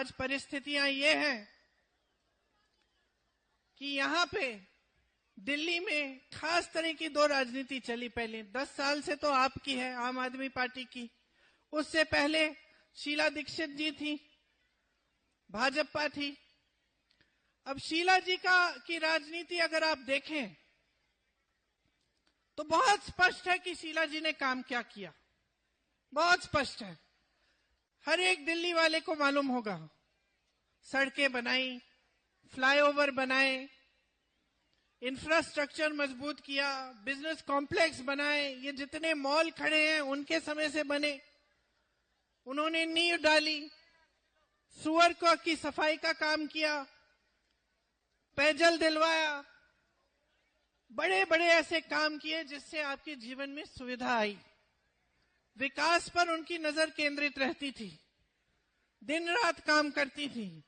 आज परिस्थितियां ये हैं कि यहां पे दिल्ली में खास तरह की दो राजनीति चली। पहले 10 साल से तो आपकी है, आम आदमी पार्टी की। उससे पहले शीला दीक्षित जी थी, भाजपा थी। अब शीला जी की राजनीति अगर आप देखें तो बहुत स्पष्ट है कि शीला जी ने काम क्या किया, बहुत स्पष्ट है। हर एक दिल्ली वाले को मालूम होगा। सड़कें बनाई, फ्लाईओवर बनाए, इंफ्रास्ट्रक्चर मजबूत किया, बिजनेस कॉम्प्लेक्स बनाए। ये जितने मॉल खड़े हैं उनके समय से बने। उन्होंने नींव डाली, सुअर की सफाई का काम किया, पेयजल दिलवाया, बड़े बड़े ऐसे काम किए जिससे आपके जीवन में सुविधा आई। विकास पर उनकी नजर केंद्रित रहती थी, दिन रात काम करती थी।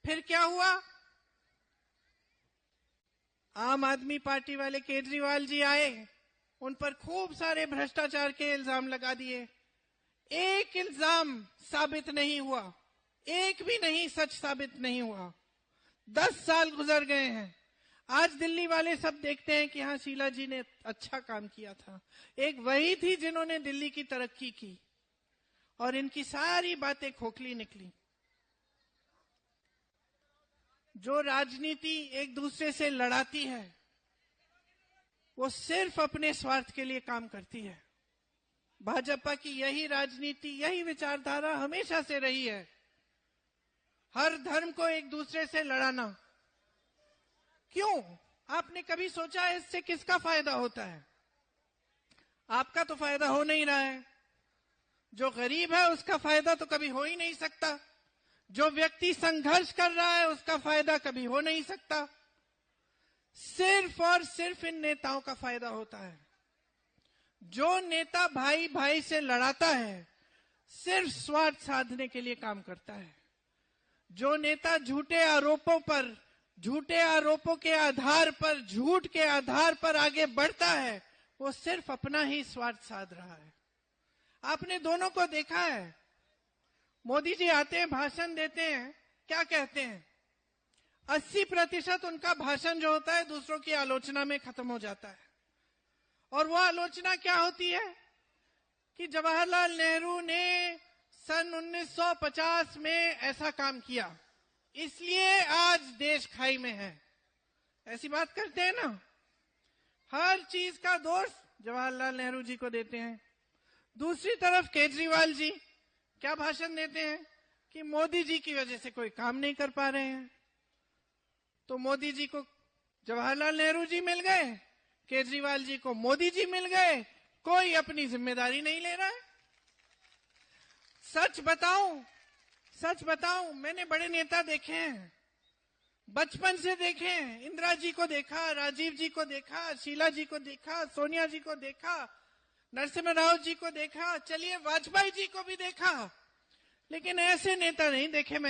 फिर क्या हुआ? आम आदमी पार्टी वाले केजरीवाल जी आए, उन पर खूब सारे भ्रष्टाचार के इल्जाम लगा दिए। एक इल्जाम साबित नहीं हुआ, एक भी नहीं सच साबित नहीं हुआ। 10 साल गुजर गए हैं। आज दिल्ली वाले सब देखते हैं कि हाँ, शीला जी ने अच्छा काम किया था। एक वही थी जिन्होंने दिल्ली की तरक्की की, और इनकी सारी बातें खोखली निकली। जो राजनीति एक दूसरे से लड़ाती है वो सिर्फ अपने स्वार्थ के लिए काम करती है। भाजपा की यही राजनीति, यही विचारधारा हमेशा से रही है। हर धर्म को एक दूसरे से लड़ाना। क्यों? आपने कभी सोचा इससे किसका फायदा होता है? आपका तो फायदा हो नहीं रहा है। जो गरीब है उसका फायदा तो कभी हो ही नहीं सकता। जो व्यक्ति संघर्ष कर रहा है उसका फायदा कभी हो नहीं सकता। सिर्फ और सिर्फ इन नेताओं का फायदा होता है। जो नेता भाई भाई से लड़ाता है सिर्फ स्वार्थ साधने के लिए काम करता है। जो नेता झूठे आरोपों के आधार पर, झूठ के आधार पर आगे बढ़ता है, वो सिर्फ अपना ही स्वार्थ साध रहा है। आपने दोनों को देखा है। मोदी जी आते हैं, भाषण देते हैं, क्या कहते हैं? 80% उनका भाषण जो होता है दूसरों की आलोचना में खत्म हो जाता है। और वो आलोचना क्या होती है कि जवाहरलाल नेहरू ने सन 1950 में ऐसा काम किया, इसलिए आज देश खाई में है। ऐसी बात करते हैं ना। हर चीज का दोष जवाहरलाल नेहरू जी को देते हैं। दूसरी तरफ केजरीवाल जी क्या भाषण देते हैं कि मोदी जी की वजह से कोई काम नहीं कर पा रहे हैं। तो मोदी जी को जवाहरलाल नेहरू जी मिल गए, केजरीवाल जी को मोदी जी मिल गए, कोई अपनी जिम्मेदारी नहीं ले रहा है। सच बताऊं, मैंने बड़े नेता देखे हैं, बचपन से देखे हैं। इंदिरा जी को देखा, राजीव जी को देखा, शीला जी को देखा, सोनिया जी को देखा, नरसिम्हा राव जी को देखा, चलिए वाजपेयी जी को भी देखा, लेकिन ऐसे नेता नहीं देखे मैंने।